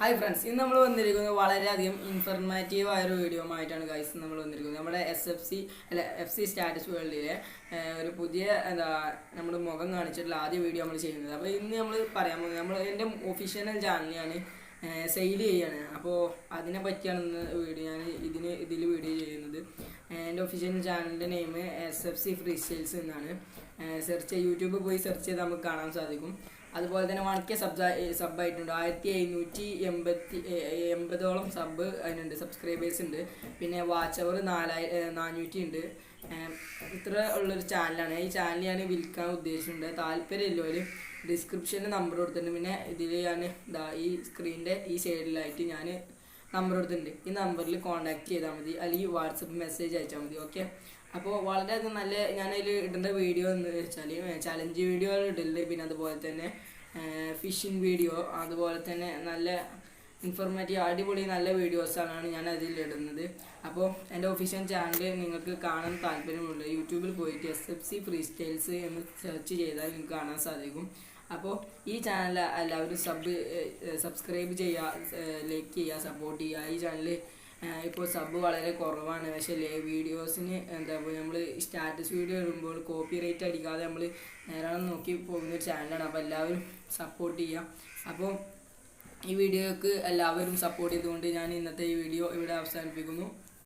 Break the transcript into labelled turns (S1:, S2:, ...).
S1: Hi friends, ഇന്ന് നമ്മൾ വന്നിരിക്കുന്നത് വളരെയധികം ഇൻഫർമേറ്റീവ് ആയൊരു വീഡിയോ ആയിട്ടാണ് ഗൈസ് നമ്മൾ വന്നിരിക്കുന്നത്. നമ്മുടെ FC സ്റ്റാറ്റസ് വേൾഡിലെ ഒരു പുതിയ നമ്മുടെ മുഖം കാണിച്ചിട്ടുള്ള ആദ്യ വീഡിയോ നമ്മൾ ചെയ്യുന്നത്. അപ്പോൾ ഇന്ന് നമ്മൾ പറയാൻ പോകുന്നത് എൻ്റെ ഒഫീഷ്യൽ ചാനലിലാണ് സെയിൽ ചെയ്യാണ്. അപ്പോൾ അതിനെ പറ്റിയാണ് ഇന്ന് വീഡിയോ ഇതിൽ വീഡിയോ ചെയ്യുന്നത്. എൻ്റെ ഒഫീഷ്യൽ ചാനലിൻ്റെ നെയിം SFC ഫ്രീ സ്റ്റൈൽസ് എന്നാണ്. യൂട്യൂബിൽ പോയി സെർച്ച് ചെയ്ത് നമുക്ക് കാണാൻ സാധിക്കും. അതുപോലെ തന്നെ 1K സബ്ബായിട്ടുണ്ട്. 1780 സബ് അതിനുണ്ട്, സബ്സ്ക്രൈബേഴ്സ് ഉണ്ട്. പിന്നെ വാച്ച് അവർ 400 ഉണ്ട്. ഇത്ര ഉള്ളൊരു ചാനലാണ്. ഈ ചാനൽ ഞാൻ വിൽക്കാൻ ഉദ്ദേശിച്ചിട്ടുണ്ട്. താല്പര്യമില്ലവർ ഡിസ്ക്രിപ്ഷനിൽ നമ്പർ കൊടുത്തിട്ടുണ്ട്. പിന്നെ ഇതിൽ ഞാൻ ഈ സ്ക്രീനിൻ്റെ ഈ സൈഡിലായിട്ട് ഞാൻ നമ്പർ കൊടുത്തിട്ടുണ്ട്. ഈ നമ്പറിൽ കോൺടാക്ട് ചെയ്താൽ മതി, അല്ലെങ്കിൽ വാട്സപ്പ് മെസ്സേജ് അയച്ചാൽ മതി. ഓക്കെ. അപ്പോൾ വളരെയധികം നല്ല ഞാനതിൽ ഇടേണ്ട വീഡിയോ എന്ന് വെച്ചാൽ ചലഞ്ച് വീഡിയോകൾ ഇടലുണ്ട്. പിന്നെ അതുപോലെ തന്നെ ഫിഷിംഗ് വീഡിയോ, അതുപോലെ തന്നെ നല്ല ഇൻഫോർമേറ്റീവ് അടിപൊളി നല്ല വീഡിയോസാണ് ഞാൻ അതിൽ ഇടുന്നത്. അപ്പോൾ എൻ്റെ ഒഫീഷ്യൽ ചാനൽ നിങ്ങൾക്ക് കാണാൻ താല്പര്യമുണ്ട്, യൂട്യൂബിൽ പോയിട്ട് SFC ഫ്രീ സ്റ്റൈൽസ് എന്ന് സെർച്ച് ചെയ്താൽ നിങ്ങൾക്ക് കാണാൻ സാധിക്കും. അപ്പോൾ ഈ ചാനൽ എല്ലാവരും സബ്സ്ക്രൈബ് ചെയ്യുക, ലൈക്ക് ചെയ്യുക, സപ്പോർട്ട് ചെയ്യുക. ഈ ചാനൽ ഇപ്പോൾ സബ് വളരെ കുറവാണ്. പക്ഷേ വീഡിയോസിന് നമ്മൾ സ്റ്റാറ്റസ് വീഡിയോ ഇടുമ്പോൾ കോപ്പി റൈറ്റ് അടിക്കാതെ നമ്മൾ നേരെ നോക്കി പോകുന്നൊരു ചാനലാണ്. അപ്പോൾ എല്ലാവരും സപ്പോർട്ട് ചെയ്യുക. അപ്പോൾ ഈ വീഡിയോക്ക് എല്ലാവരും സപ്പോർട്ട് ചെയ്തുകൊണ്ട് ഞാൻ ഇന്നത്തെ ഈ വീഡിയോ ഇവിടെ അവസാനിപ്പിക്കുന്നു.